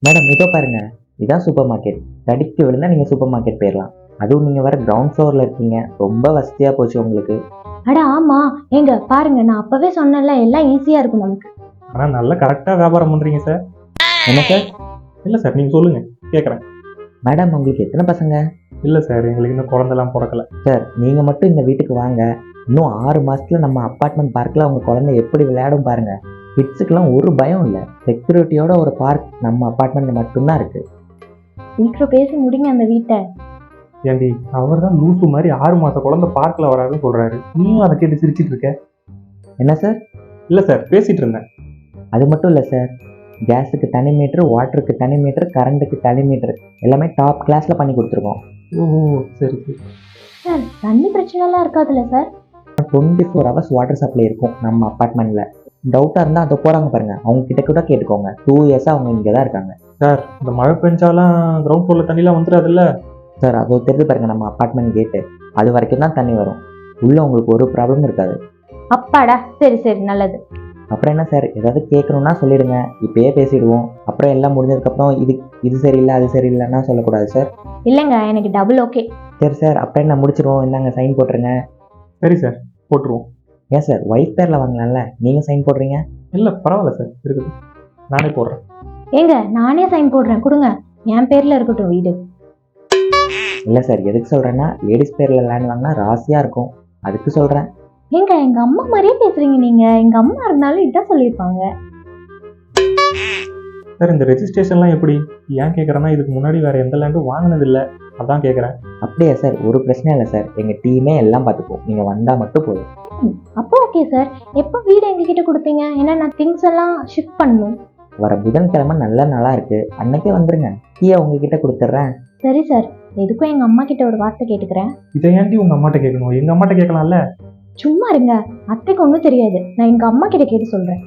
Madam இதோ பாருங்க, இதான் சூப்பர் மார்க்கெட். தடிக்கு விழுந்தா நீங்கள் சூப்பர் மார்க்கெட் போயிடலாம். அதுவும் நீங்கள் வேறு கிரவுண்ட் ஃப்ளோரில் இருக்கீங்க. ரொம்ப வசதியாக போச்சு உங்களுக்கு. அட ஆமா, ஏங்க பாருங்க, நான் அப்பவே சொன்னேன்ல எல்லாம் ஈஸியா இருக்கும் நமக்கு. ஆனால் நல்லா கரெக்டாக வியாபாரம் பண்ணுறீங்க சார். என்ன சார்? இல்லை சார், நீங்கள் சொல்லுங்கள், கேட்குறேன். மேடம் உங்களுக்கு எத்தனை பசங்க? இல்லை சார், எங்களுக்கு இன்னும் குழந்தெல்லாம் பிறக்கல. சார் நீங்கள் மட்டும் இந்த வீட்டுக்கு வாங்க, இன்னும் 6 மாதத்தில் நம்ம அப்பார்ட்மெண்ட் பார்க்கில் உங்கள் குழந்தை எப்படி விளையாடும் பாருங்க. கிட்ஸுக்கெல்லாம் ஒரு பயம் இல்லை. செக்யூரிட்டியோட ஒரு பார்க் நம்ம அப்பார்ட்மெண்ட்டில் மட்டும்தான் இருக்குது. சீக்கிரம் பேசி முடிங்க அந்த வீட்டை. ஏண்டி, அவர் தான் லூசு மாதிரி 6 மாத குழந்தை பார்க்கில் வராதுன்னு சொல்கிறாரு. நீயும் அதை கேட்டு சிரிச்சிட்டு இருக்க. என்ன சார்? இல்லை சார், பேசிகிட்டு இருந்தேன். அது மட்டும் இல்லை சார், கேஸுக்கு தனி மீட்ரு, வாட்டருக்கு தனி மீட்ரு, கரண்ட்டுக்கு தனி மீட்ரு எல்லாமே டாப் கிளாஸில் பண்ணி கொடுத்துருக்கோம். ஓஹோ, சரி சரி. சார் தண்ணி பிரச்சனைலாம் இருக்காதுல்ல சார்? 24 ஹவர்ஸ் வாட்டர் சப்ளை இருக்கும் நம்ம அப்பார்ட்மெண்ட்டில். டவுட்டாக இருந்தால் அதை போகிறாங்க பாருங்கள், அவங்க கிட்ட கூட கேட்டுக்கோங்க. 2 இயர்ஸாக அவங்க இங்கே தான் இருக்காங்க. சார், இந்த மழை பெஞ்சாலாம் கிரவுண்ட் ஃப்ளோரில் தண்ணிலாம் வந்துடாதுல்ல? சார் அது தெரிஞ்சு பாருங்கள், நம்ம அப்பார்ட்மெண்ட் கேட்டு அது வரைக்கும் தான் தண்ணி வரும். உள்ளே உங்களுக்கு ஒரு ப்ராப்ளமும் இருக்காது. அப்பாடா, சரி சரி, நல்லது. அப்புறம் என்ன சார், ஏதாவது கேட்கணுன்னா சொல்லிடுங்க, இப்போயே பேசிடுவோம். அப்புறம் எல்லாம் முடிஞ்சதுக்கப்புறம் இது சரியில்லை அது சரியில்லைன்னா சொல்லக்கூடாது சார். இல்லைங்க, எனக்கு டபுள் ஓகே. சரி சார், அப்புறம் என்ன முடிச்சிடுவோம். இந்தாங்க சைன் போட்டுருங்க. சரி சார், போட்டுருவோம். ஏன் சார், ஒய்ஃப் பேரில் வாங்கலாம்ல, நீங்கள் சைன் போடுறீங்க? இல்லை பரவாயில்ல சார், இருக்குது, நானே போடுறேன். ஏங்க நானே சைன் போடுறேன், கொடுங்க. என் பேர்ல இருக்கட்டும் வீடு. இல்லை சார், எதுக்கு சொல்கிறேன்னா லேடிஸ் பேரில் லேண்ட் வாங்கினா ராசியாக இருக்கும், அதுக்கு சொல்கிறேன். ஏங்க எங்க அம்மா மாதிரியே பேசுறீங்க நீங்க. எங்க அம்மா இருந்தாலும் இதான் சொல்லியிருப்பாங்க. சார், இந்த ரெஜிஸ்ட்ரேஷன்லாம் எப்படி? ஏன் கேட்குறேன்னா, இதுக்கு முன்னாடி வேறு எந்த லேண்டும் வாங்கினதில்லை, அதான் கேட்குறேன். அப்படியா சார்? ஒரு பிரச்சனை இல்லை சார், எங்கள் டீமே எல்லாம் பார்த்துப்போம், நீங்கள் வந்தால் மட்டும் போதும். அப்போ ஓகே சார். எப்போ வீடு எங்ககிட்ட கொடுப்பீங்க? ஏன்னா நான் திங்ஸ் எல்லாம் ஷிஃப்ட் பண்ணணும். வர புதன்கிழமை நல்ல நாளாக இருக்குது, அன்னைக்கே வந்துடுங்க. கீயை உங்ககிட்ட கொடுத்துட்றேன். சரி சார், எதுக்கும் எங்க அம்மா கிட்ட ஒரு வார்த்தை கேட்டுக்கிறேன். இதை ஏன்டி உங்கள் அம்மாட்ட கேட்கணும்? எங்கள் அம்மாட்ட கேட்கலாம்ல? சும்மா இருங்க, அத்தைக்கு ஒன்றும் தெரியாது. நான் எங்க அம்மா கிட்ட கேட்டு சொல்றேன்.